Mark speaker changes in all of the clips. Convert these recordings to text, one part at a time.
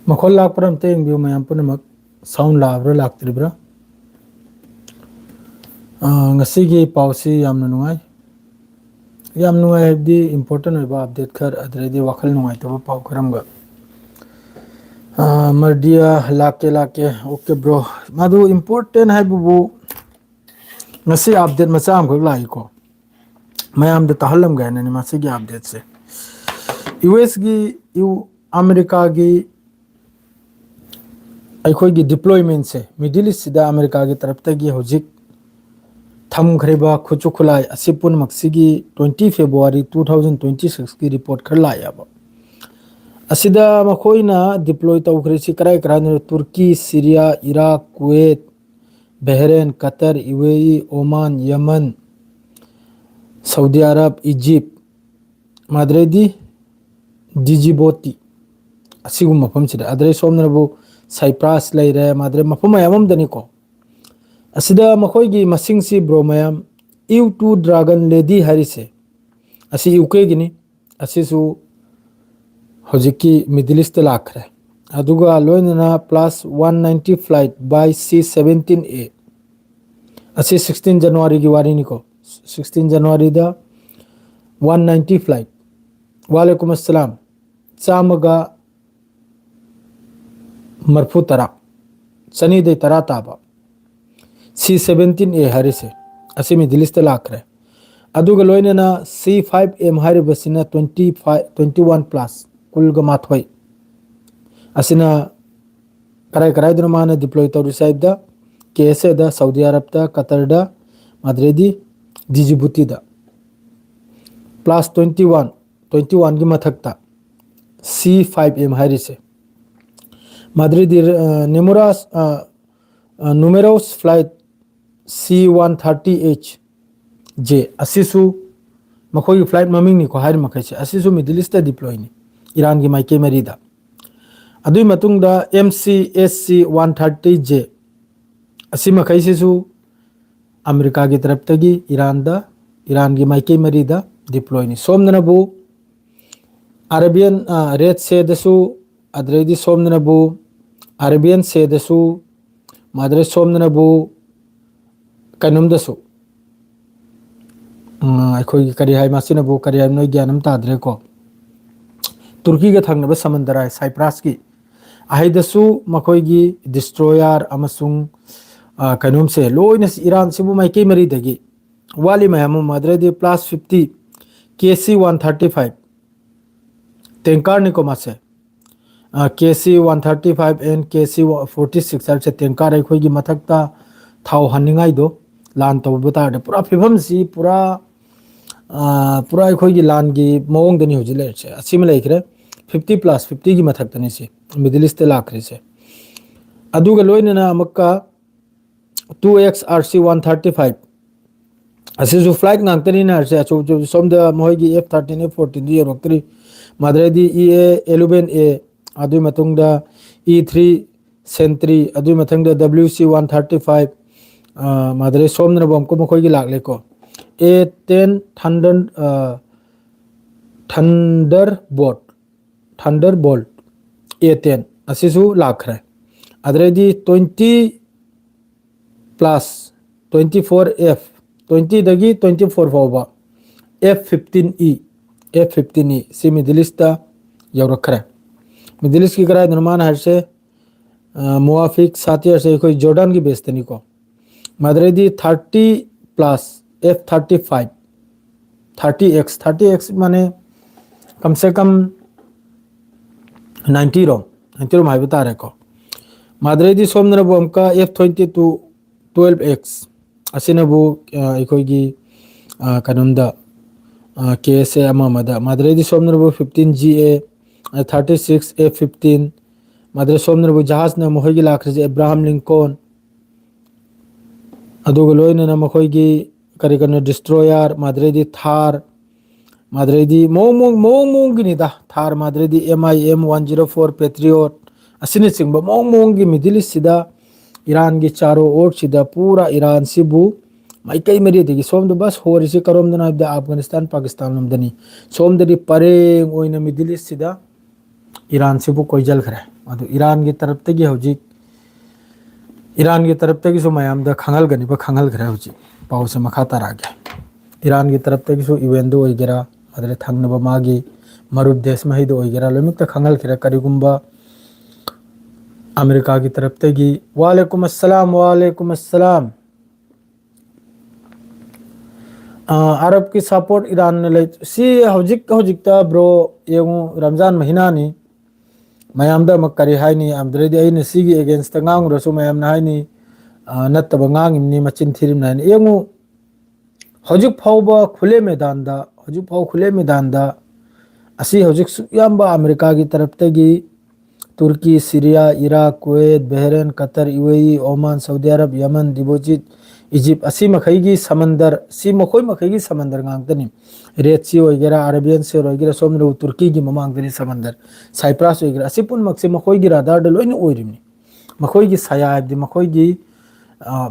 Speaker 1: मखोल लापर अमते यंबियो मयाम पुनमक sound लाब्रा लाक्त्रिब्रा ngasi pausi yamna nungai yam nungai habdi important oiba update khar adredi wakhal nungai to pau kharamga mardia lake okay bro madu important hai bubu ngasi update macha am khok lai ko mayam da tahallam ga na ni masi gi update se US gi America gi अखोई की deployment से middle east सिदा America की तरफ तक ये होजिक थमखरेबा खुचु खुलाई असिपुन मक्सिगी 20 फरवरी 2026 की report कर लायाबा असिदा मखोइना डिप्लॉय तौखरेसी कराय करान Turkey Syria Iraq Kuwait Bahrain Qatar UAE Oman Yemen Saudi Arab Egypt माद्रेदी डिजिबोटी असिगुम मफम सिदा अदरे सोमनबु साइप्रस लेरे माद्रे मफम यामम दनिको असिदा मखोइगी मसिंगसी ब्रो मयाम U2 ड्रैगन लेडी हरिसे असि यूके गिनी असिसु होजिकी मिडिल ईस्ट लाखरे अदुगा लोइनना प्लस 190 फ्लाइट बाय C-17A असि 16 जनवरी की वारी निको 16 जनवरी दा 190 फ्लाइट वालेकुम अस्सलाम चामगा मरफू तरा सनी दे तरा ताबा C-17A हरिसे असी मिडिल ईस्ट लाखरे अदुगा लोइनना C-5M हरिबसिना 21 प्लस कुलगा माथोय असिना कराय कराय दन माना डिप्लॉय तौरि साइबदा केसे दा सऊदी अरब दा कतर दा माद्रेदी डिजिबुटी दा प्लस 21 की मथकता C-5M हरिसे माद्रेदी नेमुरास नुमेरोस फ्लाइट C-130H जे असिसु मखोई फ्लाइट ममिंग नि को हायर मखैसे असिसु मिडिल ईस्ट डिप्लॉय नि ईरान की माइके मरीदा अदुई मतुंगदा MCSC-130J असि मखैसेसु अमेरिका की तरफ तगी ईरान की माइके मरीदा डिप्लॉय नि सोमनबु अरेबियन रेड से दसु अद्रेदी सोमनबु अरेबियन से दसु माद्रे सोमनबु कनुम दसु अखोई करी हाय मासिनबु करी हाय नोय ज्ञानम ताद्रे को तुर्की के थंगनब समंदर है साइप्रस की अहिदसु मखोई डिस्ट्रॉयर अमसुंग कनुम से लोइन ईरान सिबु माइके मरी दगी वाली मयाम माद्रेदी प्लस 50 KC-135 टैंकर निको मासे KC-135 एंड KC-46 से टैंकर अखोई मथक्ता थाव हनिंगाई दो लान तब तार पूरा फिभम से पूरा अखोई लान की मौंग दनी होजी लेसे असिम लेखरे 50 की मथक्तनी से मिडिल ईस्ट लाखरे से अदुगा लोइनना अमक्का 2X RC-135 असिसु flight ngangtani na se achu somda moigi F-13 F-14 di yorokri madredi EA-11A adu matungda E-3 Sentry adu matungda WC-135 madre somna bom ko mokoi gi lagle ko A-10 Thunderbolt A-10 asisu lakhre adredi 20 plus 24F 20 dagi 24 fawba F-15E si middle east yawrakhre middle east की कराय निर्माण हर से मुआफिक साथी से कोई Jordan की बेचतनी को मदरेदी 30 plus F-35 30X माने कम से कम 90 रोम हाई बता रहे को मदरेदी सोमनबु अमका F-22 12X असिनबु इकोगी कनुमदा KSA अममदा मदरेदी सोमनबु 15GA 36 F-15 मदरे सोमनबु जहाज न मोहगी लाखरे इब्राहिम लिंकन अदुगा लोइनना मखोगी करिकन डिस्ट्रॉयर मदरेदी थार मदरेदी मोंग गिनिदा थार मदरेदी MIM 104 पेट्रियट असिने सिंग मोंग गी मिडिल ईस्ट सिदा ईरान की चारों ओर सिदा पूरा ईरान सिबु माइकई मरी देगी सोमद बस होरिसे करोमदना अफगानिस्तान पाकिस्तान लमदनी सोमदरी परेंग ओइना मिडिल ईस्ट सिदा ईरान सिबु कोई जल खरे अदु ईरान की तरफ तगी हौजिक ईरान की तरफ तगी सो मयाम दा खंगल गनिबा खंगल घरे हौजिक पाउ से मखा तारागे ईरान की तरफ तगी सो इवेंट दो ओइगेरा मदरे थंगनबा मागी मरुद देश में हिदो ओइगेरा लोमिक खंगल खिरा करिगुम्बा अमेरिका की तरफ तगी वालेकुम अस्सलाम अरब की सपोर्ट ईरान ने ले सी हौजिक ब्रो येगु रमजान महीना नि मयाम दा मकरी हाइनी अमद्रेदी आइने सिगी अगेंस्ट ngang रसु मयाम ना हाइनी नत्तब ngang नि मचिन थिरिम ना येगु हौजिक फाउबा खुले मैदान दा असी हौजिक सुयाम्बा अमेरिका की तरफ तगी Turkey Syria Iraq Kuwait Bahrain Qatar UAE Oman Saudi Arab Yemen Djibouti Egypt असी मखैगी समंदर सी मखोई मखैगी समंदर गांगतनी रेड सी वगैरह अरबियन सी वगैरह सोमनो तुर्की की ममांगतनी समंदर साइप्रस वगैरह असी पुन मक्से मखोई रादार द लोइन ओइरिमनी मखोई की सयाब मखोई की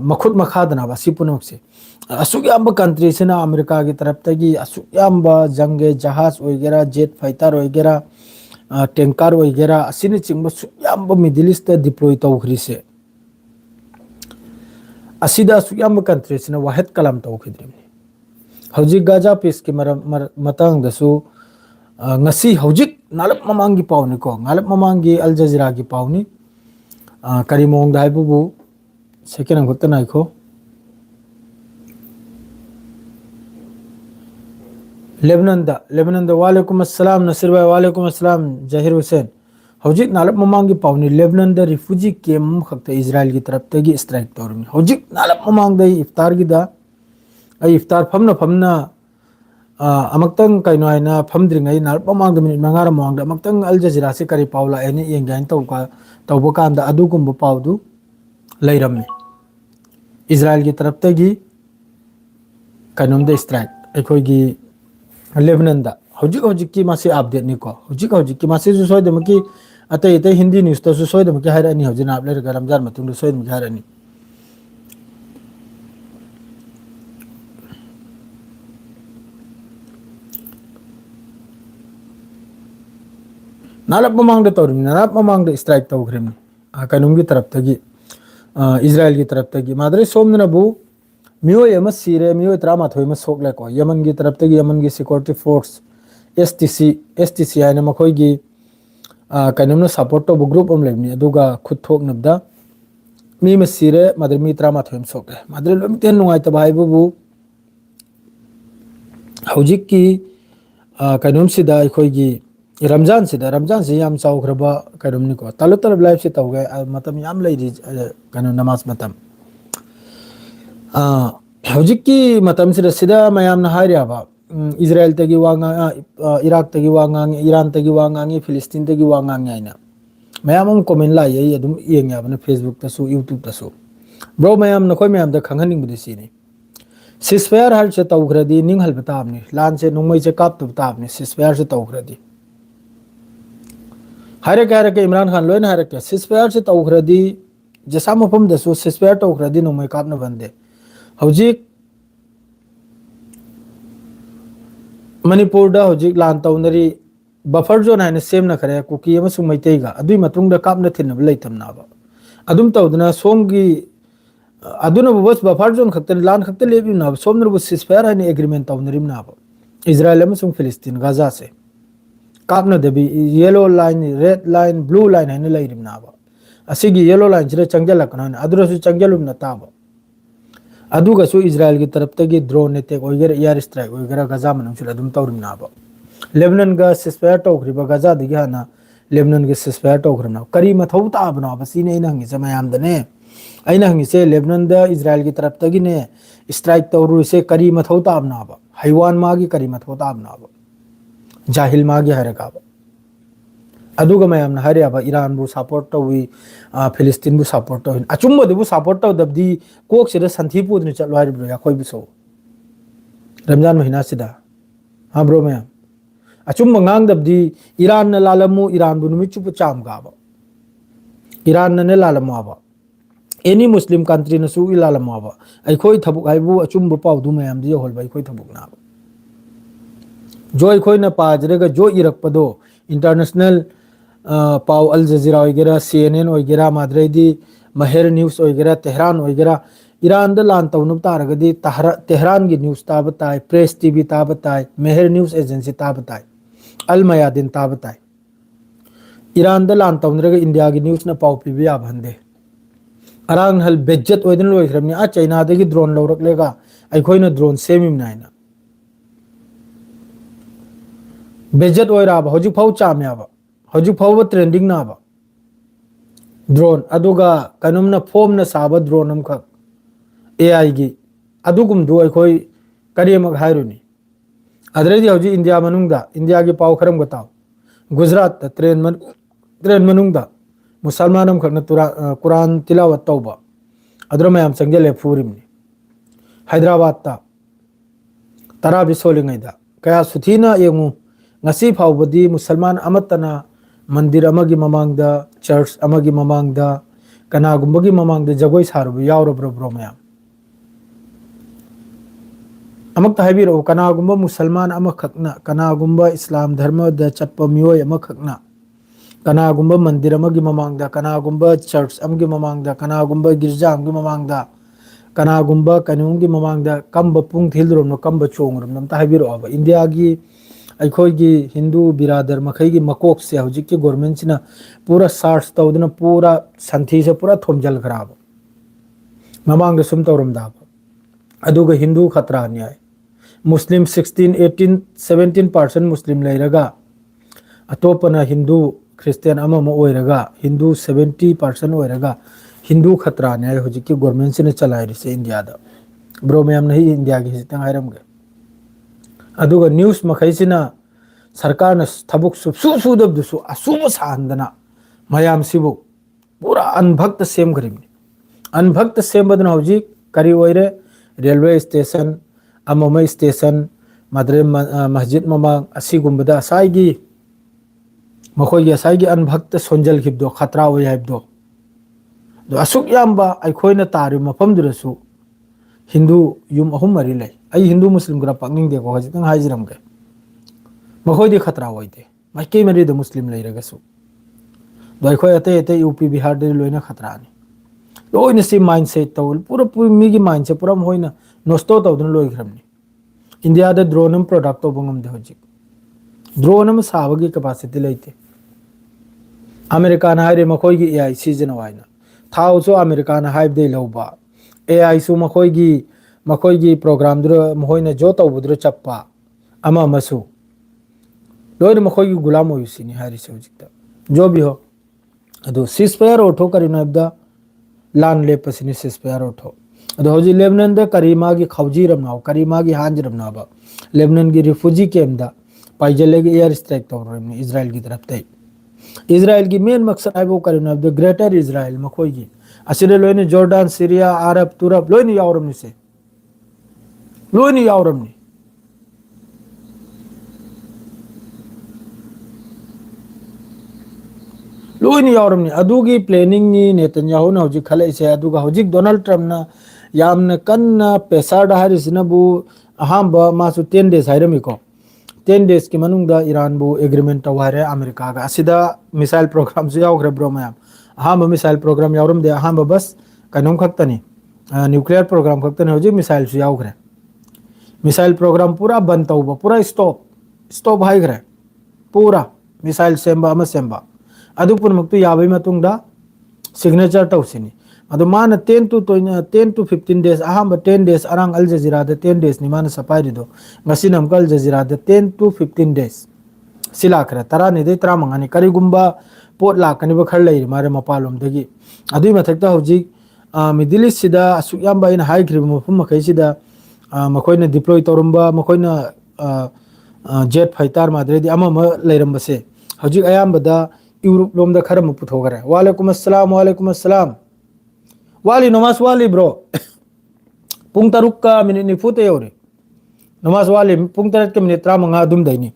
Speaker 1: मखुद मखादना असी पुन मक्से असुयाम्ब कंट्री से अमेरिका की तरफ तगी असुयाम्ब जंगे जहाज वगैरह जेट फाइटर वगैरह टैंकर वगैरह असिने चिंब सुयाम्ब मिडिल ईस्ट डिप्लॉय तौखरिसे असिदा सुयाम्ब कंट्री से वाहिद कलम तौखिद्रिमनी हौजिक गाजा पीस की मतंग दसु ngasi hojik nalap mamangi pauni ko ngalap mamangi al jazeera ki pauni kari mong dai bu second angkut nai ko Lebanon दा वालेकुम अस्सलाम नसीर भाई वालेकुम अस्सलाम जहीर हुसैन हौजिक नालप ममांगी पावनी लेबनान दा रिफ्यूजी कैम्प खक्ता इजराइल की तरफ तगी स्ट्राइक तौरमी हौजिक नालप ममांग दा इफ्तार की दा इफ्तार फमना अमक्तंग कइनो आइना फमद्रिंगै नालप ममांग दा मिनिट मंगारा ममांग दा अमक्तंग अल जजीरा से करी पावला एने येंगाइन तौबा कांदा अदुगुम्बा पावदु लैरमनी इजराइल की तरफ तगी कइनोम दा स्ट्राइक अखोगी लेबनान दा हौजिक की मासे अपडेट निको हौजिक की मासे जो सोयदम की अतै हिंदी न्यूज़ तो सोयदम की हायरानी हौजिना आप लेर रमजान मतुंग सोयदम की हायरानी नालप ममांग दा तौरमी नालप ममांग दा स्ट्राइक तौग्रिमनी कइनुम की तरफ तगी इजराइल की तरफ तगी मादरे सोमनबु मियोय एम सीरे मियोय त्रामाथोय म सोकले को यमन की तरफ तगी यमन की सिक्योरिटी फोर्स एसटीसी आने मखोय की कइनुम सपोर्ट तो ग्रुप अम लेबनी अदुगा खुद थोकनबदा मी म सीरे मादरे मी त्रामाथोय म सोकले मादरे लोमितेन नुंगाय तबाय बुबु हौजिक की कइनुम सिदा अखोय की रमजान से याम चाउखरबा कइनुम निको तालुतलब लाइफ से तौगे मतम याम लैरि कइनु नमाज मतम हौजिक की मतम सिदा मयाम ना हायरियाबा इजराइल तगी वांगा इराक तगी वांगा ईरान तगी वांगा फिलिस्तीन तगी वांगा आइना मयाम कमेंट लाइ अदुम येंगाबने फेसबुक तसु यूट्यूब तसु ब्रो मयाम नखोय मयाम दा खंगनिंग बदि सिनी सिसफायर हल से तौखरदी निंग हल बताबनी लान से नुंगमै से काप बताबनी सिसफायर से तौखरदी हायरके इमरान खान लोइन हायरके सिसफायर से तौखरदी जसा मफम दसु सिसफायर तौखरदी नुंगमै कापना बंदे हौजिक मणिपुर दा हौजिक लान तौनरी बफर जोन हाइना सेमना खरे कुकी अमसु मैतैगा अदुई मतुंग दा कापना थिनब लैथमनाबा अदुम तौदना सोमगी अदुना बस बफर जोन खक्तन लान खक्त लेबिना सोमनरबु सिसफायर हाइना एग्रीमेंट तौनरिमनाबा इजराइल अमसुंग फिलिस्तीन गाजा से कापना देबी yellow line red line blue line हाइना लैरिमनाबा असिगी येलो लाइन जिरा चंगलकना अदुरसु चंगलुमना ताबा अदुगसु इजराइल की तरफ तगी ड्रोन अटैक वगैरह एयर स्ट्राइक वगैरह गजा मनंग अदुम तौरिमनाबा लेबनान गा सिसफायर तौखरिबा गजा दगी हाना लेबनान के सिसफायर तौखरिमना करी मथौ ताबना बसिने इन हंगी मयाम दने अइना हंगी से लेबनान दा इजराइल की तरफ तगी ने स्ट्राइक तौरु से करी मथौ ताबनाबा हैवान मागी करी मथौ ताबनाबा जाहिल मागी हरकाबा अदुगा मयाम ना हरियाबा ईरान बु सपोर्ट तौवी फिलिस्तीन बु सपोर्ट तौवी अचुम्ब दबु सपोर्ट तौ दबदी कोक सिदा संथि पुदनि चलो हारिब्रो या कोई बिसो रमजान महीना सिदा हां ब्रो मयाम अचुम्ब ngang दबदी ईरान न लालमु ईरान बु नुमि चुप चाम गाबा ईरान न लालमु आबा एनी मुस्लिम कंट्री न सु इलालमु आबा अखोई थबुक हाइबु अचुम्ब पाउदु मयाम दि होलबा अखोई थबुक ना जो अखोई न पाजरेगा जो इरकपदो इंटरनेशनल पाव अल जजीरा वगैरह CNN वगैरह माद्रेदी महर न्यूज़ वगैरह तेहरान वगैरह ईरान द लान तौनु तारगदी तेहरान की न्यूज़ ताब ताई प्रेस TV ताब ताई महर न्यूज़ एजेंसी ताब ताई अल मयादिन ताब ताई ईरान द लान तौनरग इंडिया की न्यूज़ न पाव पीबी याबहंदे अरांग हल बेज्जत ओइदन लोइख्रबनी आ चाइना दगी ड्रोन लौरकलेगा अखोइना ड्रोन सेमिम नाइना बेज्जत ओइराबा हौजिक फाउ चामयाबा हौजिक फाउ ट्रेंडिंग नाबा ड्रोन अदुगा कनुमना फोमना साबा ड्रोन अमखक AI की अदुगुम दु अखोइ करियमक हाइरुनी अदरेदी हौजिक इंडिया मनुंगदा इंडिया की पाव खरम गताव गुजरात ट्रेन मनुंगदा मुसलमान अमखकना कुरान तिलावत तौबा अदरो मयाम संगले फूरिमनी हैदराबाद ता तरा बिसोलिंगैदा कया सुथीना येंगु ngasi फावबदी मुसलमान अमतना मंदिर अमगी ममांगदा चर्च अमगी ममांगदा कनागुंबगी ममांगदा जगोई सारुबु यावरब्रो ब्रो मयाम अमक हाइबिरो कनागुंबा मुसलमान अमखकना कनागुंबा इस्लाम धर्म द चटप मियोय अमखकना कनागुंबा मंदिर अमगी ममांगदा कनागुंबा चर्च अमगी ममांगदा कनागुंबा गिरजा अमगी ममांगदा कनागुंबा कनुंगी ममांगदा कंब पुंग थिलरोम कंब चोंगरोम नमता हाइबिरो अब इंडिया की अखोगी हिंदू बिरादर मखई की मकोक से हजिक की गवर्नमेंट ने पूरा सार्च तौदना पूरा संथी से पूरा थोमजल खराब ममांग सुम तौरमदाब अदुगा हिंदू खतरा न्याय मुस्लिम 16 18 17% मुस्लिम लेरगा अतोपना हिंदू क्रिश्चियन अमम ओइरगा हिंदू 70% ओइरगा हिंदू खतरा न्याय हजिक की गवर्नमेंट ने चलाइरि से इंडिया दा ब्रो मैम नहीं इंडिया की हितंग हाइरमगे अदुगा न्यूज़ मखैसिना सरकार न थबुक सुबसुदबदुसु असुब सानदना मयाम सिबु पूरा अनभक्त सेम गरिमनि अनभक्त सेमबदना हौजिक करी ओइरे रेलवे स्टेशन अममै स्टेशन मद्रे मस्जिद ममांग असिगुंबदा असाइगी मखोइगी असाइगी अनभक्त सोंजल खिबदो खतरा ओइ हाइबदो दो असुक याम्बा अखोइना तारि मफमदुरसु हिंदू युम अहुम मरी लै आई हिंदू मुस्लिम ग्रा पांगिंग देखो हजितंग हाइजरम गए मखोइदी खतरा होइते माइके मरी द मुस्लिम लेरगसु दो अखोइ अते अते यूपी बिहार दे लोइना खतरा नि लोइना सी माइंडसेट तौल पूरा पूरी मिगी माइंडसेट पूरा होइना नोस्तो तौदन लोइग्रमनि इंडिया द ड्रोन प्रोडक्ट तो बंगम दे हजिक ड्रोन साबगी कैपेसिटी लेते अमेरिका ना हाइरे मखोइगी AI सीजन वाइना थाउसो अमेरिका ना हाइब दे लौबा AI सु मखोइगी प्रोग्राम दुर महोइना जो तौबुद्र चप्पा अमा मसु लोइर मखोइगी गुलाम ओयुसिनी हारिसे हजिकता जो भी हो अदो सीजफायर ओठो करिनबदा लान लेपसिनी सीजफायर ओठो अदो हजि लेबनान द करीमा की खौजी रमनाव करीमा की हांज रमनाबा लेबनान की रिफ्यूजी कैम्प पाइजले की एयर स्ट्राइक तौर इजराइल की तरफ तय इजराइल की मेन मकसद आइबो करिनबदा ग्रेटर इजराइल मखोइगी असिरे लोइने जॉर्डन सीरिया अरब तुरब लोइने यावरमनि से लोइने यावरमनि लोइने यावरमनि अदुगी प्लानिंग नि नेतन्याहु ना हजिक खलेसे अदुगा हजिक डोनाल्ड ट्रम्प ना यामना कन्ना पेसार हारिसिनबु अहांबा मासु 10 डेज हाइरमिको 10 डेज की मनुंगदा ईरान बु एग्रीमेंट तवारे अमेरिका का असिदा मिसाइल प्रोग्राम जो यावग्रे ब्रो मैम अहांबा मिसाइल प्रोग्राम यावरम दे अहांबा बस कनोम खक्तनी न्यूक्लियर प्रोग्राम खक्तनी हजिक मिसाइल सु यावग्रे मिसाइल प्रोग्राम पूरा बंद तौबा पूरा स्टॉप हाइग्रे पूरा मिसाइल सेंबा अमा सेंबा अदु पुनमक्तु याबै मतुंगदा सिग्नेचर तौसिनी अदु मान 10 to 15 days अहांबा 10 days अरांग अल जजीरा द 10 days नि मान सपाइरिदो ngasi nam kal जजीरा द 10 to 15 days सिला खरे तरा नि दे तरा मंगानी करिगुंबा पोट लाकनि ब खर लैरि मारे मपालोम दगी अदुइ मथक्ता हौजिक मिडिल ईस्ट सिदा असुक याम्बा इन हाई क्रिब मफम मखै सिदा मखोइना डिप्लॉय तौरम्बा मखोइना जेट फाइटर माद्रेदी अमा म लैरम्बसे हौजिक अयाम्बदा यूरोप लोमदा खर म पुथोगरे वालेकुम अस्सलाम वाली नमाज वाली ब्रो पुंग तरुक का मिनट निफुते योरे नमाज वाली पुंग तरत के मिनट 35 दुम दैनी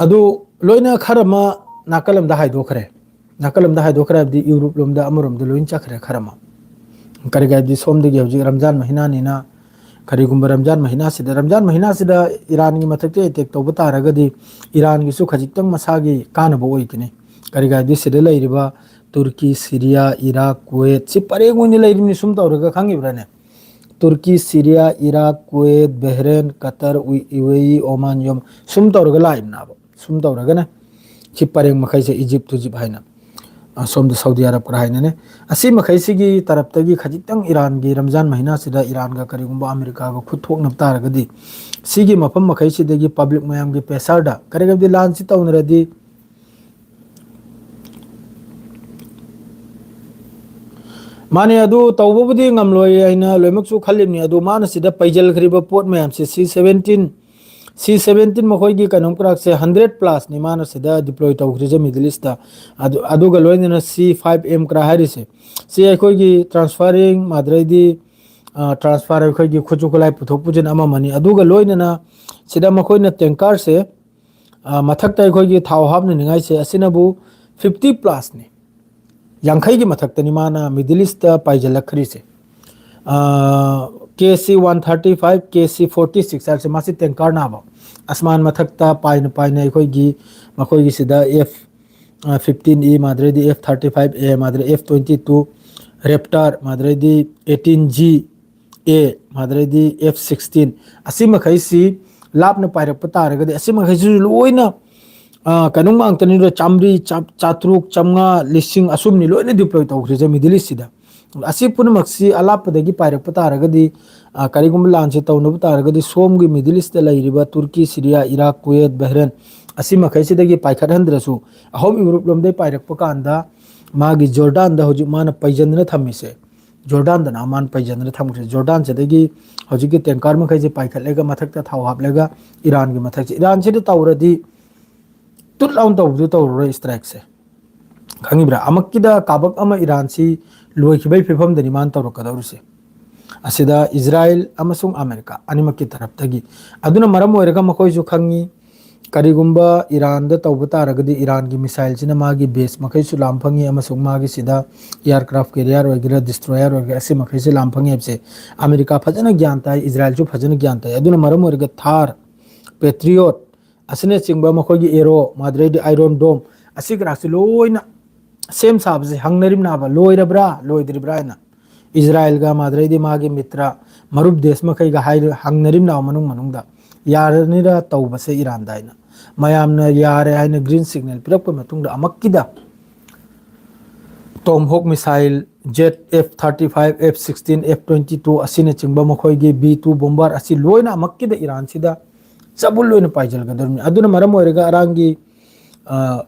Speaker 1: अदु लोइना खरमा नाकलम दा हाइदोखरे दी यूरोप लोमदा अमरम द लोइन चखरे खरमा करगा दी सोम दगी हौजिक रमजान महीना निना करीगुंबा रमजान महीना सिदा ईरान की मथक्ते अटैक तौब तारगदी ईरान की खजितंग मसागी कानब ओइकने करीगादी सिदा लैरिबा तुर्की सीरिया इराक कुवैत सि परेगोनि लैरिनि सुम तौरगा खंगिब्राने Turkey Syria Iraq Kuwait Bahrain Qatar UAE Oman योम सुम तौरगा लाइबनाबो सुम तौरगाने सि परेंग मखैसे इजिप्ट तुजिब हाइना सोम सऊदी अरब का हाइने असी मखैसिगी तरफ्तगी खजितंग ईरान की रमजान महीना सिदा ईरान का करीगुंबा अमेरिका को खुथोकनब तारगदी सिगी मफम मखैसिदगी पब्लिक मयाम की पेसारदा करेगदी लान सि तौनरदी माने अदु तौबबुदी ngamloi aina loimaksu khallimni adu mana sida paijal khriba pot mayam se C17 मखोई की कनम क्राक से 100 प्लस नि माना सिदा डिप्लॉय तौखरिजे मिडल ईस्ट अदु गलोइन न C5M क्रा हारि से सी अखोई की ट्रांसफरिंग माद्रैदी ट्रांसफर अखोई की खुचुखलाई पुथोक पुजन अमा मनी अदु गलोइन न सिदा मखोई न टैंकर से मथक अखोई की थाव हाबन निगाई से असिनबु 50 प्लस नि यांखई की मथक तनि माना मिडल ईस्ट पाइजल खरी से KC-135 KC-46 से मासी टैंकर नाबा आसमान मथक्ता पाइन पाइन अखोई मखोई सिदा F-15E माद्रेदी F-35A Madre F-22 रेप्टर माद्रेदी 18G-A माद्रेदी F-16 असी मखैसी लापन पायरक तारगदी असी मखैसी लोइना कनुंग अंतनी चामरी चात्रुक चमगा लिसिंग असुमनि लोइना डिप्लॉय तौखरिजे मिडल ईस्ट सिदा असी पुनमक्सी अलापदगी पायरक तारगदी करीगुम लांसे तौनब तारगदी सोम की middle east लैरिबा Turkey Syria Iraq Kuwait Bahrain असी मखैसिदगी पाइखरहंद्रसु अहोम यूरोप लोमदे पायरक कांदा मागी जॉर्डान दा होजि माना पैजंदना थमिसे जॉर्डान दा मान पैजंदना थमख्रे जॉर्डान सेदगी होजि की टैंकर मखैजे पाइखलेगा मथक्ता थाव हाबलेगा ईरान की मथक ईरान से तौरदी तुट लाउन तौबदु तौर स्ट्राइक से खंगिब्रा अमक्किदा काबक अमा ईरान सी लोइखिबै फिफम दनि मान तौरकदौरसे असिदा इजराइल अमसुंग अमेरिका अनिमक्की तरफ्तगी अदुना मरम ओइरगा मखोइसु खंगी करीगुंबा ईरान दा तौब तारगदी ईरान की मिसाइल सिना मागी बेस मखैसु लामफंगी अमसुंग मागी सिदा एयरक्राफ्ट कैरियर वगैरह डिस्ट्रॉयर वगैरह ऐसे मखैसे लामफंगी एबसे अमेरिका फजन ज्ञान ताई इजराइल जो फजन ज्ञान ताई अदुना मरम ओइरगा थार पेट्रियोट असने चिंगबा मखोगी एरो माद्रेदी आयरन डोम असिग्रासी लोइना सेम साबसे हंगनरिम नाबा लोइरब्रा लोइद्रिब्रा ना इजराइल गा माद्रेदी मागी मित्र मरुब देश मखै गा हाय हंगनरिम ना मनुंगदा यारनिरा तौबसे ईरान दाइना मयामना यारे हायना ग्रीन सिग्नल पिरक मतुंगदा अमक्किदा Tomahawk missile jet F-35 F-16 F-22 असिने चिंगबा मखोगी B-2 बॉम्बर असि लोइना अमक्किदा ईरान सिदा सबुल लोइना पाइजल गदरनि अदुना मरम ओइरगा अरांगी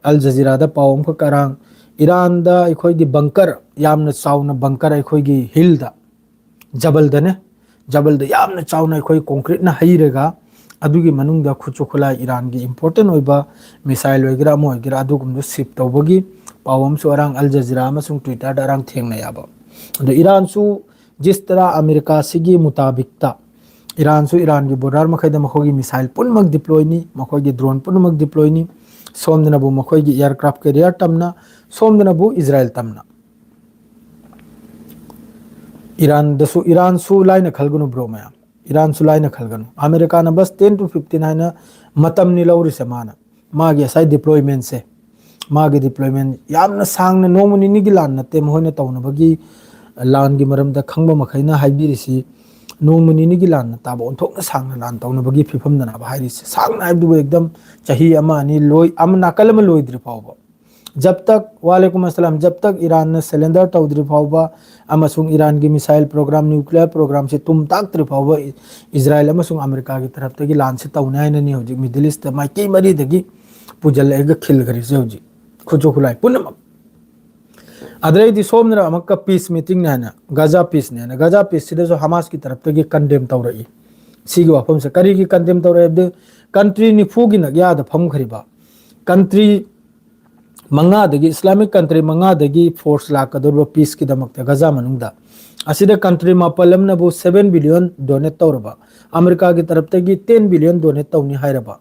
Speaker 1: अल जजीरा दा पावम का करांग ईरान दा अखोगी बंकर यामना चावना बंकर अखोगी हिल दा जबल दा यामना चावना अखोई कंक्रीट ना हईरेगा अदुगी मनुंगदा खुचुखुला ईरान की इंपोर्टेंट ओइबा मिसाइल वगैरह मो वगैरह अदुगुमदु शिप तौबगी पावम सु अरांग अल जजीरा अमसुंग ट्विटर दा अरांग थेंगना याबा अदु ईरान सु जिस तरह अमेरिका सिगी मुताबिकता ईरान सु ईरान की बॉर्डर मखैदा मखोगी मिसाइल पुनमक डिप्लॉय नि मखोगी ड्रोन पुनमक डिप्लॉय नि सोमदनबु मखोगी एयरक्राफ्ट कैरियर तमना सोमदनबु इजराइल तमना ईरान सु लाइन खलगनु ब्रो मया ईरान सु लाइन खलगनु अमेरिका ना बस 10 to 15 है मतम नि लौरि से माना मागी साइ डिप्लॉयमेंट से मागी डिप्लॉयमेंट यामना सांगना नोमनि निगी लान नते मोहने तौनबगी लान की मरम दा खंगबा मखैना हाइबिरिसी नोमनि निगी लान ताब ओंथोकना सांगना लान तौनबगी फिफम दना हाइरिसे सांगना हाइबदु एकदम चाही अमा नि लोय अम नाकल में लोइद्रि फावबा जब तक वालेकुम अस्सलाम जब तक ईरान ने सिलेंडर तौद्रि फावबा अमसुंग ईरान की मिसाइल प्रोग्राम न्यूक्लियर प्रोग्राम से तुम ताक्त्रि फावबा इजराइल अमसुंग अमेरिका की तरफ तगी लान से तौनायननी होजि मिडल ईस्ट माइकी मरी दगी पुजल खिल खरी से होजि खुजो खुलाई पुनम अदरैदी सोमनरा अमक्का पीस मीटिंग ने गाजा पीस ने गाजा पीस सिदा जो हमास की तरफ तगी कंडेम तौरई सिगी वाफम से करी की कंडेम तौरई कंट्री निफुगी नग्याद फम खरिबा कंट्री मंगादगी इस्लामिक कंट्री मंगादगी फोर्स लाकदोर पीस की दमकते गजा मनुंगदा असिदा कंट्री मापलमनबु 7 बिलियन डोनेट तौरबा अमेरिका की तरफ तगी 10 बिलियन डोनेट तौनी हायरबा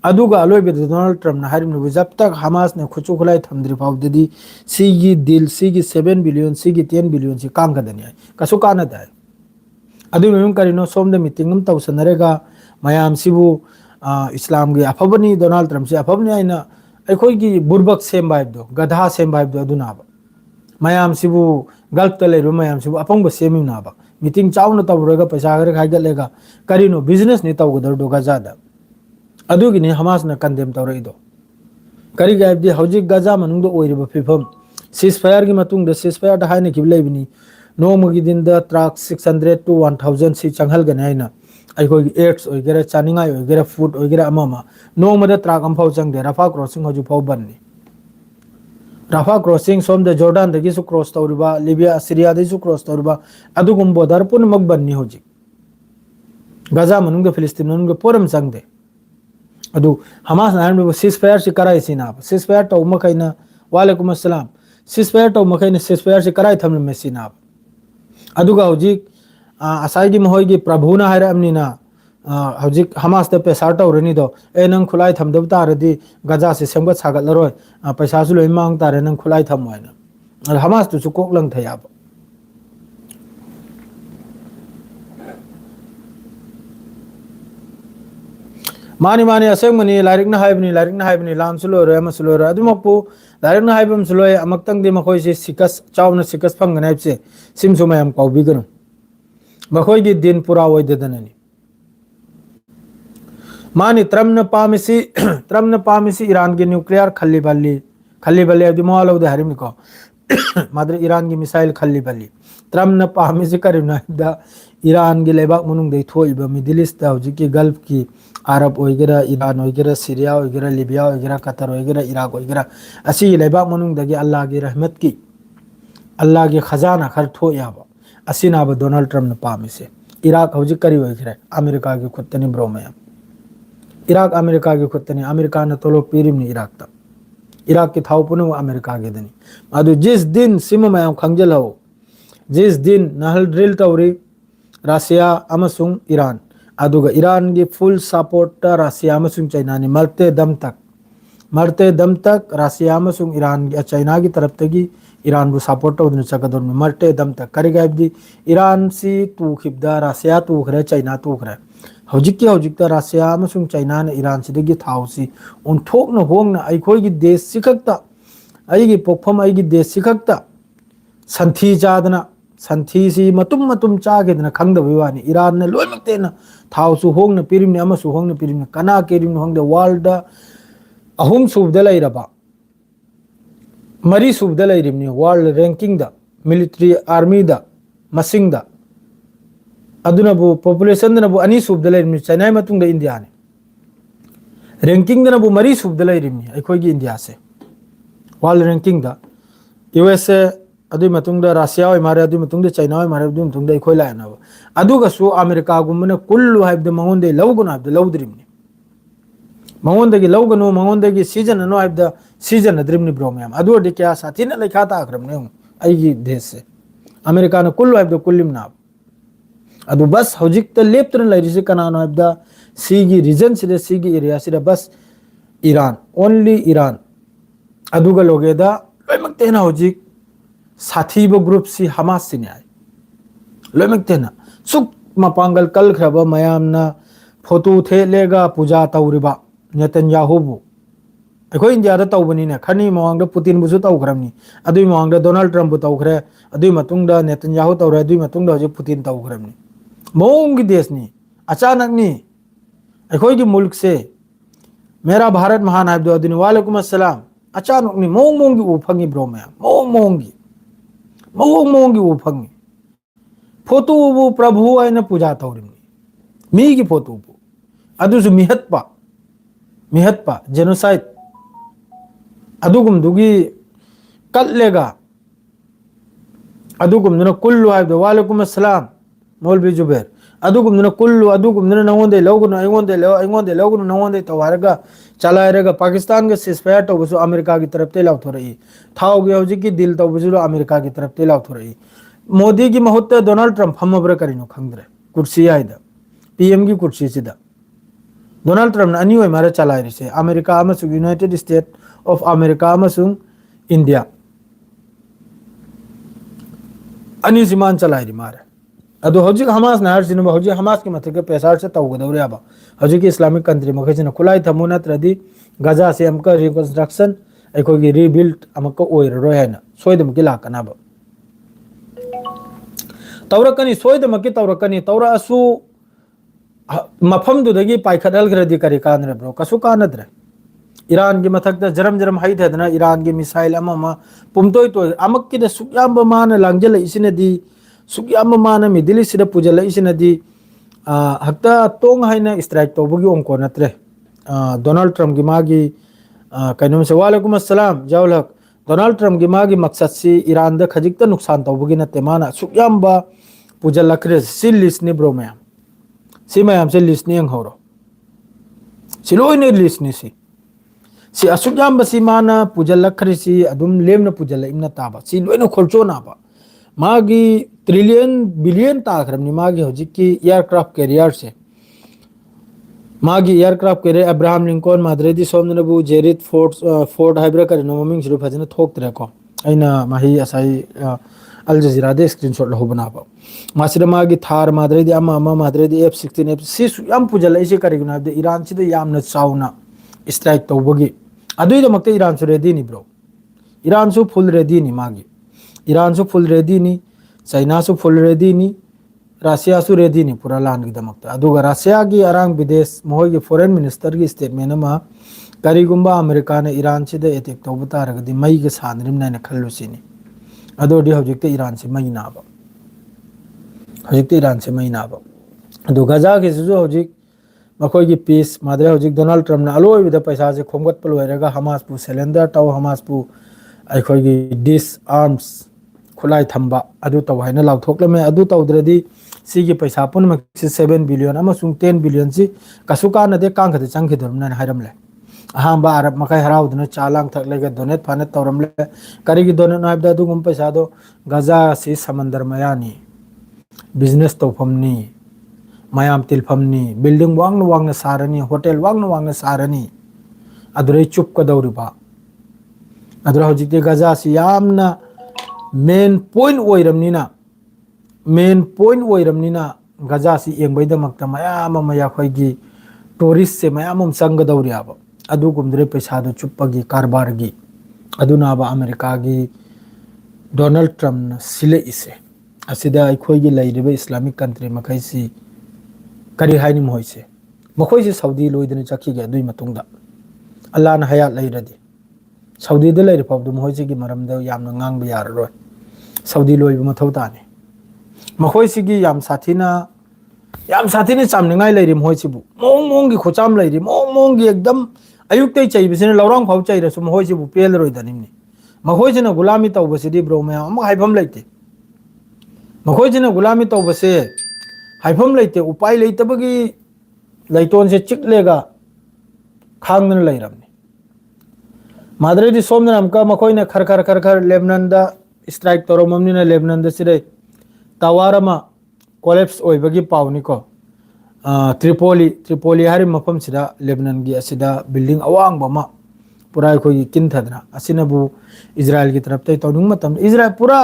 Speaker 1: अदुगा अलोइबे डोनाल्ड ट्रम्प ना हारिमनु जब तक हमास ने खुचु खुलाई थमद्रि फावददी सिगी डील सिगी 7 बिलियन सिगी 10 बिलियन से काम कदनी है कसु कानदा है अदु मेम करिनो सोम द मीटिंग हम तौसनरेगा मयाम सिबु इस्लाम गे अफबनी डोनाल्ड ट्रम्प से अफबनी आइना अखोई की बुरबक सेम बाइब दो गधा सेम बाइब दो अदुनाबा मयाम सिबु गल्फ त लेरु मयाम सिबु अपंग सेमी नाबा मीटिंग चाउन तौरगा पैसा गर खाइगलेगा करिनो बिजनेस नि तौगदर दो गजादा अदुगिनी हमास न कंडेम तौरइदो करी गाइबदी हौजिक गजा मनुंग दो ओइरिबा फिफम सीजफायर की मतुंग द सीजफायर द हाइने किबलेबिनी नोमगी दिन द ट्रक 600 to 1000 सी चंगहल गने आइना अखोई एड्स ओइगेरा चानिंगाई ओइगेरा फूड ओइगेरा अमामा नोमद ट्रक अमफाव चंगदे रफा क्रॉसिंग हजु फाव बन्नी रफा क्रॉसिंग सोम द जॉर्डन दगी सु क्रॉस तौरिबा लिबिया सीरिया दगी सु क्रॉस तौरिबा अदुगुम बोर्डर पुनमक बन्नी होजि गजा मनुंग द फिलिस्तीन मनुंग पोरम चंगदे अदु हमास नान सीजफायर से कराई सिना सीजफायर तो मखैना वालेकुम अस्सलाम सीजफायर तो मखैना सीजफायर से कराई थम मेसिना अदुगा हौजिक असाइगी महोइगी प्रभुना हायरमनिना हौजिक हमास द पैसा तौरनी दो ए नंग खुलाई थमदब तारदी गजा से सेमगत सागतलरोय पैसा सु लोइ मांग तारे नंग खुलाई थमवाइना हमास तुसु कोकलंग थयाब मानी मानी असेंगमनी लाइरिकना हाइबनी लाम सुलोर अम सुलोर अदुमपु लाइरिकना हाइबम सुलोय अमक्तंग दि मखोय से सिकस चावना सिकस फंगन हाइबसे सिमसु मयम कौबिगनु मखोय गी दिन पूरा ओइददननी मानी ट्रम्प न पामिसी ईरान के न्यूक्लियर खल्ली बल्ली अदि मोलौद हरिम को माद्र ईरान की मिसाइल खल्ली बल्ली ट्रम्प न पामिसी करिना द ईरान की लेबाक मनुंग दे थोइबा मिडिल ईस्ट दा हौजिकी गल्फ की अरब ओइगेरा ईरान ओइगेरा सीरिया ओइगेरा लिबिया ओइगेरा कतर ओइगेरा इराक ओइगेरा असी लेबाक मनुंग दगी अल्लाह की रहमत की अल्लाह की खजाना खर थोयाबा असिनाबा डोनाल्ड ट्रम्प न पामिसे इराक हौजिक करी ओइगेरा अमेरिका की खुत्तनी ब्रोमया इराक अमेरिका की खुत्तनी अमेरिका न तोलो पीरिमनी इराक ता इराक की थाउ पुनु अमेरिका के दनी अदु जिस दिन सिम मयम खंगजलौ जिस दिन नहल ड्रिल तौरी रशिया अमसुंग ईरान अदुगा ईरान की फुल सपोर्ट रशिया अमसुंग चाइना ने मरते दम तक रशिया अमसुंग ईरान चाइना की तरफ तगी ईरान बु सपोर्ट तौदन चकदर मरते दम तक करिगाइबदी ईरान सी तुखिबदा रशिया तुखरे चाइना तुखरे हौजिक रशिया अमसुंग चाइना ने ईरान सिदगी थाउसी उनथोकन होंगना अखोई देश सिखक्ता अइगी पोखम अइगी देश सिखक्ता संथी चादना संथी सी मतुम चागेदना खंगदबि वानी ईरान ने लोइमक्तेना थाउसु होंगना पिरिमने अमसु होंगना पिरिमने कना केरिमने होंगदे वर्ल्ड अहुम सुबदा लैरबा मरी सुबदा लैरिमने वर्ल्ड रैंकिंग दा मिलिट्री आर्मी दा मसिंग दा अदुनबु पॉपुलेशन दनबु अनि सुबदा लैरिमने चाइना मतुंग दा इंडिया ने रैंकिंग दनबु मरी सुबदा लैरिमने अखोइगी इंडिया से वर्ल्ड रैंकिंग दा यूएसए अदुई मतुंग दा रशिया ओय मारे अदुई मतुंग दा चाइना ओय मारे अदुई मतुंग दा अखोइ लायनाबा अदुगसु अमेरिका गुमने कुल्लु हाइबदे मंगोंदे लौगुना हाइबदे लौद्रिमने मंगोंदगी लौगनु मंगोंदगी सीजन नो हाइबदे सीजन द्रिमने ब्रोमयाम अदुडी क्या साथीने लेखा ताख्रमने अइगी देश से अमेरिका ने कुल्लु हाइबदे कुल्लिमना अदु बस हौजिक त लेप्तन लैरिसे कनानो हाइबदा सीगी रीजन सिदे सीगी एरिया सिदे बस ईरान ओनली ईरान अदुगा लोगेदा लोइमक्तेना हौजिक साथीबो ग्रुप सी हमास सिने आय लोइमक्तेना सुक मपांगल कल खरबा मयामना फोटो थे लेगा पूजा तौरिबा नेतन्याहूबु अखोई इंडिया दा तौबनीने खनी मवांगदा पुतिन बुसु तौखरमनी अदुई मवांगदा डोनाल्ड ट्रम्प बु तौखरे अदुई मतुंगदा नेतन्याहू तौरे अदुई मतुंगदा हजि पुतिन तौखरमनी मोंगी देशनी अचानकनी अखोई की मुल्क से मेरा भारत महान हाइबदो अदुनी वालेकुम अस्सलाम अचानकनी मोंगी उफंगी ब्रोमया मोंगी उफंगी फोटो बु प्रभु आइना पूजा तौरिमनी मी की फोटो बु अदुसु मिहत्पा जेनोसाइड अदुगुम दुगी कल्लेगा अदुगुम दुना कुल्लु हाइबदो वालेकुम अस्सलाम मौलवी जुबैर अदुगुम दुना कुल्लु अदुगुम दुना नवोंदे लोगुन अइगोंदे लोगुन नवोंदे तवारगा चलायरेगा पाकिस्तान के सिजफायर तौबसु अमेरिका की तरफ ते लाउथोरई थाओगे हौजिकी दिल तौबसु अमेरिका की तरफ ते लाउथोरई मोदी की महुत्ते डोनाल्ड ट्रम्प हमबरे करिनो खंगद्रे कुर्सी आइदा पीएम की कुर्सी सिदा डोनाल्ड ट्रम्प ने अनि ओय मारे चलायरिसे अमेरिका अमसुंग यूनाइटेड स्टेट ऑफ अमेरिका अमसुंग इंडिया अनि जिमान चलायरि मारे अदो हौजिक हमास ना हरसिन हौजिक हमास के मथे के पेसार से तौगदौरे अब हौजिक इस्लामिक कंट्री मखैसिन खुलाई थमु नत्रदि गजा से अमका रिकंस्ट्रक्शन अखोगी रिबिल्ड अमका ओइररोय हैना सोइदमकी लाकनाब तौरकनी सोइदमकी तौरकनी तौरा असु मफमदुदगी पाइखदलग्रदि करी कानरे ब्रो कसु कानद्रे ईरान की मथक जरम जरम हाई थे ईरान की मिसाइल पुमतोय तो अमक्की सुयाब मान लांजल इसनदी सुयाब मान मिडिल ईस्ट पुजल इसनदी हक्ता तोंग हाइना स्ट्राइक तौबगी ओंको नत्रे डोनाल्ड ट्रम्प की मागी कइनोम से वालेकुम अस्सलाम जावलक डोनाल्ड ट्रम्प की मागी मकसद से ईरान द खजिकता नुकसान तौबगी नत्ते माना सुयाब पुजल लखरे सी लिस्टनी ब्रो मैम सी मैम से लिस्टनी हौरो सिलोइने लिस्टनी सी असुयाम बसी माना पुजल लखरिसी अदुम लेमना पुजल इमना ताबा सी लोइनो खोलचो नाबा मागी ट्रिलियन बिलियन ताखरमनी मागी हजिकी एयरक्राफ्ट कैरियर से मागी एयरक्राफ्ट कैरियर अब्राहम लिंकन माद्रेदी सोमनबु जेरिट फोर्ट हाइब्रा करिनो ममिंग सिरु फजन थोक्तरे को अइना माही असाई अल जजीरा दे स्क्रीनशॉट लो बनाबा मासिर मागी थार माद्रेदी अमा माद्रेदी F-16 F सी सुयाम पुजल इसे करिगुना दे ईरान सिद यामना चाउना स्ट्राइक तौबगी अदुइदमक्ते ईरान सु रेडी नि ब्रो ईरान सु फुल रेडी नि मागी ईरान सु फुल रेडी नि चाइना सु फुल रेडी नि रशिया सु रेडी नि पूरा लान की दमक्ते अदुगा रशिया की अरांग विदेश मोहय की फॉरेन मिनिस्टर की स्टेटमेंट अमा करिगुंबा अमेरिका ने ईरान सिद अटैक तौब तारगदि मई के सानरिम नायना खल्लुसिनि अदोदि हौजिकते ईरान से मई नाबा हौजिकते ईरान से मई नाबा अदु गजा के सुजु हौजिक मखोई पीस माद्रे हौजिक डोनाल्ड ट्रम्प अलोइबदा पैसा से खोमगत लोइरगा हमास पु सिलेंडर तौ हमास पु अखोई डिस आर्म्स खुलाई थंबा अदु तौ हाइना लाउथोक्लमे अदु तौद्रदि सिगी पैसा पुनमक 7 बिलियन अमसुंग 10 बिलियन सि कसुका नदे कांखदे चंखिदरमना हाइरमले अहांबा अरब मखै हराउदना चालांग थकलेगा डोनेट फानेट तौरमले करिगी डोनेट नाइबदा दुगुम पैसा दो गजा से समंदर मयानी बिजनेस तौफमनी मायाम तिलफमनी बिल्डिंग वांगन वांगन सारनी होटल वांगन वांगन सारनी अदुरै चुपकदौरिबा अदुरा हौजिकते गजा से यामना मेन पॉइंट ओइरमनिना गजा से येंबैदमक्ता मयाम मया खैगी टूरिस्ट से मयाम संगदौरियाबा अदुगुमद्रे पैसा दो चुप्पगी कारबारगी अदुनाबा अमेरिका की डोनाल्ड ट्रम्प सिले इसे असिदा अखोइगी लैरिबा इस्लामिक कंट्री मखैसी करी हाइनि मोइसे मखोइसे सऊदी लोइदने चखिगे दुई मतुंगदा अल्लाह न हयात लैरदि सऊदी दे लैरि फावदु मोइसे की मरमदा यामना ngang याररोय सऊदी लोइबा मथौ ताने मखोइसिगी याम साथीने चामनिंगाइ लैरि मोइसिबु मोंग की खोचाम लैरि मोंग की एकदम अयुक्तै चैबिसिने लौरांग फाव चैरसु मोइसिबु पेलरोइदनिमनि मखोइसिना गुलामी तौबसिदि ब्रो मैं अमक हाइफम लैते मखोइसिना गुलामी तौबसे हाइफम लेते उपाय लेतबगी लैतोन से चिकलेगा खांगन लैरमने माद्रेदी सोमना अमका मखोइना खर लेबनान दा स्ट्राइक तौरममनिना लेबनान दा सिरे टावर कोलैप्स ओइबगी पावनिको त्रिपोली हारि मफम सिदा लेबनान की असिदा बिल्डिंग अवांग बमा पूरा कोई किंथदना असिनबु इजराइल की तरफ तै तौनुंग मतम इजराइल पूरा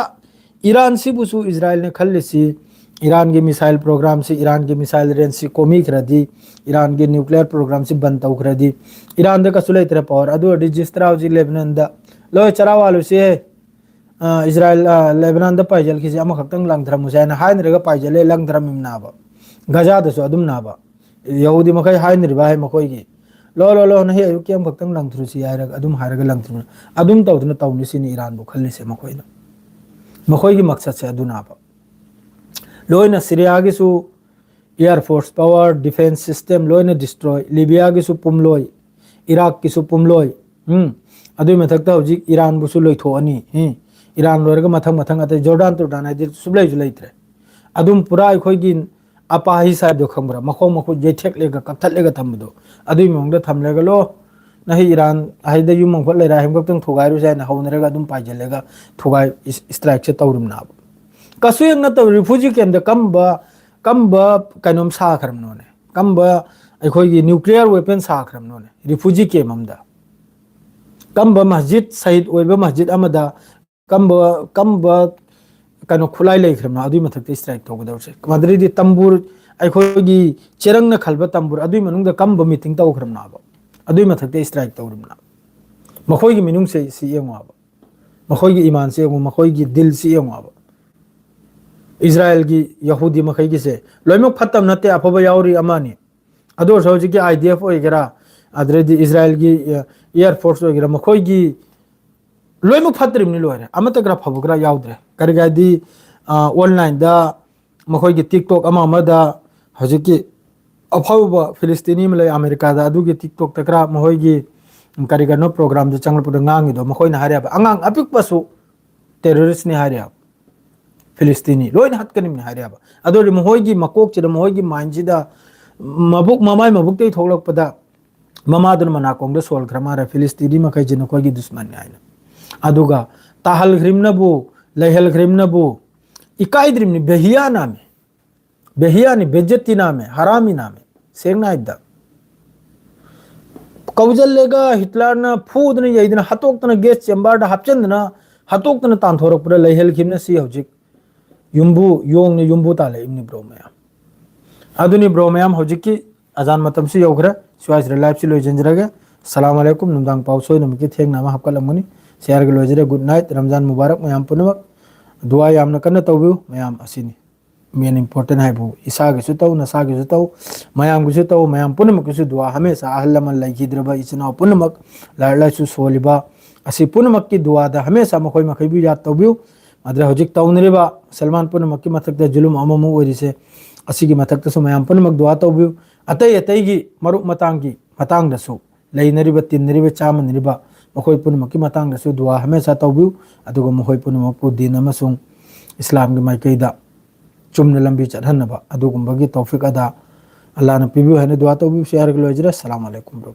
Speaker 1: ईरान सिबुसु इजराइल ने खल्लिसी ईरान के मिसाइल प्रोग्राम से ईरान के मिसाइल रेंज से कोमी खरदी ईरान के न्यूक्लियर प्रोग्राम से बंद तौ खरदी ईरान द कसुले तरह पावर अदु जिस तरह जी लेबनान द लो चरावालु से इजराइल लेबनान द पाइजल खिसे अमा खक्तंग लंगधरम मुसायन हाइन रेगा पाइजले लंगधरम नाबा गजा दसु अदुम नाबा यहूदी मखै हाइन रिबा है मखोई की लो नही अयु केम खक्तंग लंगथरु सी हायरग अदुम हायरग लंगथरु अदुम तौदना तौनिसिन ईरान बु खल्लिसे मखोइना मखोई की मकसद से अदु नाबा लोइना सीरिया की सु एयरफोर्स पावर डिफेंस सिस्टम लोइना डिस्ट्रॉय लिबिया की सु पुमलोय इराक की सु पुमलोय अदुई मथक्ता हौजिक ईरान बुसु लोइथोअनी ईरान लोरगा मथंग अते जॉर्डन टुर्डान आदि सुब्लै जुलैत्रे अदुम पूरा अखोइगी अपाही साइड दो खंबरा मखो जेथेकलेगा कथलेगा थमदो अदुई मोंगदा थमलेगा लो नहीं ईरान हाइदा यु मंगफल लेरा हेमगतंग थोगाइरु जायना हौनरेगा अदुम पाइजलेगा थोगाइ स्ट्राइक से तौरुम नाब कसु यंग नत रिफ्यूजी कैंप कम कनोम साखरमनोने कम अखोइगी न्यूक्लियर वेपन साखरमनोने रिफ्यूजी कैंप अमदा कम मस्जिद शहीद ओइबा मस्जिद अमदा कम कनो खुलाई लेख्रमना अदुई मथक्ते स्ट्राइक तौगदौसे मद्रिदी तंबूर अखोगी चेरंगना खलबा तंबूर अदुई मनुंगदा कम मीटिंग तौख्रमना बा अदुई मथक्ते स्ट्राइक तौरमना मखोगी मिनुंग से सी येंगवा मखोगी ईमान से येंगो मखोगी दिल से येंगवा इजराइल की यहूदी मखैगी से लोइमक फत्तम नते अफबा यावरी अमानी अदो सौजी की आईडीएफ ओइगरा अद्रेदी इजराइल की एयर फोर्स ओइगरा मखोगी लोइमक फत्तरिमनि लोइरे अमतग्रा फबग्रा यावद्रे करगादी ऑनलाइन दा मखोगी टिकटॉक अमा अमदा हजिकी अफाउबा फिलिस्तीनी मले अमेरिका दा अदुगी टिकटॉक तकरा मखोगी करिगनो प्रोग्राम द चंगलपुर ngangido मखोइना हारियाबा अंगांग अपिकपसु टेररिस्ट ने हारियाबा फिलिस्तीनी लोइन हत्कनिम ने हारियाबा अदोरि मखोइगी मकोक चिदा मखोइगी माइंजिदा मबुक ममाय मबुक तै थोलकपदा ममादन मनाकोंग द सोल ख्रमारा फिलिस्तीनी मखै जिन कोगी दुश्मन ने आइना अदुगा ताहल ग्रिमनबु लहल ग्रिमनबु इकाइद्रिमनि बेहिया नामे बेहिया नि बेज्जती नामे हरामी नामे सेंगना इद्दा कौजल्लेगा हिटलरना फूदना यइदना हतोक्तना गेस चेंबर हापचंदना हतोक्तना तांथोरकपुरा लहल खिमना सी हौजिक युम्बु योंगने युम्बु ताले इमनि ब्रोमया अदुनि ब्रोमयाम हौजिकी अजान मतम से यौग्रा स्वाइस लाइफ से लोइजंजरगे अस्सलाम वालेकुम नुमदांग पाउसोय नमके थेंगनामा हपकलमगनि शेयर के लोइजरे गुड नाइट रमजान मुबारक मयाम पुनमक दुआ यामना कन्न तौबिउ मयाम असिनी मेन इम्पोर्टेंट है वो इसागेसु तौ नसागेसु तौ मयामगेसु तौ मयाम पुनमकसु दुआ हमेशा अहलमन लैखिद्रबा इचनाव पुनमक लाइसु सोलिबा असि पुनमक की दुआ दा हमेशा मखोय मखैबि याद तौबिउ अद्रे हजिक तौनरिबा सलमान पुनमक की मथक्ता जुलुम अममु ओरिसे असिगी मथक्तसु मयाम पुनमक दुआ तौबिउ अतै अतैगी मरुक मतांगी मतांगदसु लैनरिबा तिनरिबा चामनरिबा मखोय पुनमक की मतांगदसु दुआ हमेशा तौबिउ अदुगा मखोय पुनमक पु दिन अमसुंग इस्लाम की माइकैदा चुमने लंबी चढ़नबा अदुगुंबगी तौफीक अदा अल्लाह ने पिबिउ है दुआ तौबिउ शेयर के लोइजरे अस्सलाम वालेकुम ब्रो।